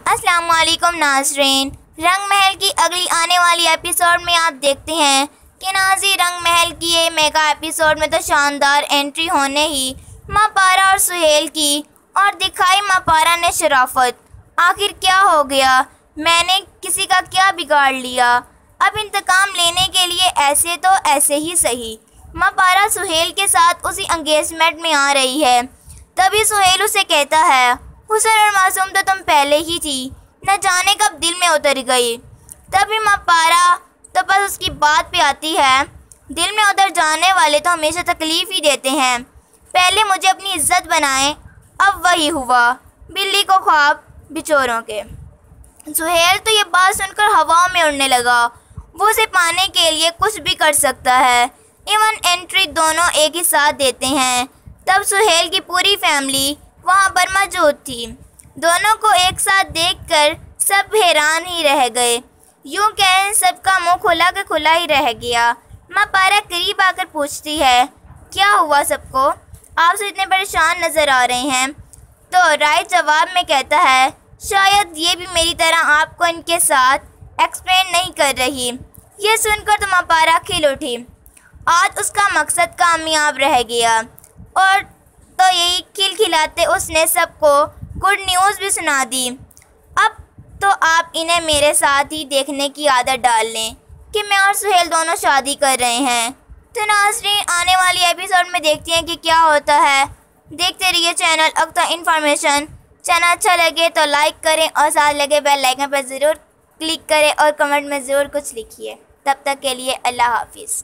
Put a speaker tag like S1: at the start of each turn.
S1: अस्सलाम वालेकुम नाज़रीन। रंग महल की अगली आने वाली एपिसोड में आप देखते हैं कि नाज़ी रंग महल की ये मेगा एपिसोड में तो शानदार एंट्री होने ही माँ पारा और सुहेल की और दिखाई माँ पारा ने शराफत। आखिर क्या हो गया, मैंने किसी का क्या बिगाड़ लिया? अब इंतकाम लेने के लिए ऐसे तो ऐसे ही सही। माँ पारा सुहेल के साथ उसी एंगेजमेंट में आ रही है। तभी सुहेल उसे कहता है, हुस्न और मासूम तो तुम पहले ही थी, न जाने कब दिल में उतर गई। तभी माँ पारा तो बस उसकी बात पे आती है, दिल में उतर जाने वाले तो हमेशा तकलीफ़ ही देते हैं। पहले मुझे अपनी इज्जत बनाएं, अब वही हुआ, बिल्ली को ख्वाब बिचौरों के। सुहेल तो ये बात सुनकर हवाओं में उड़ने लगा। वो उसे पाने के लिए कुछ भी कर सकता है। इवन एंट्री दोनों एक ही साथ देते हैं। तब सुहेल की पूरी फैमिली वहाँ पर मौजूद थी। दोनों को एक साथ देखकर सब हैरान ही रह गए। यूँ कहें सबका मुंह खुला के खुला ही रह गया। माँ पारा करीब आकर पूछती है, क्या हुआ सबको? आप सब इतने परेशान नज़र आ रहे हैं। तो राइट जवाब में कहता है, शायद ये भी मेरी तरह आपको इनके साथ एक्सप्लेन नहीं कर रही। ये सुनकर तो माँ पारा खिल उठी। आज उसका मकसद कामयाब रह गया और तो यही खिलखिलाते उसने सबको गुड न्यूज़ भी सुना दी। अब तो आप इन्हें मेरे साथ ही देखने की आदत डाल लें कि मैं और सुहेल दोनों शादी कर रहे हैं। तो नाज़रीन, आने वाली एपिसोड में देखते हैं कि क्या होता है। देखते रहिए चैनल अख्तर इन्फॉर्मेशन। चैनल अच्छा लगे तो लाइक करें और साथ लगे बेल आइकन पर ज़रूर क्लिक करें और कमेंट में ज़रूर कुछ लिखिए। तब तक के लिए अल्लाह हाफिज़।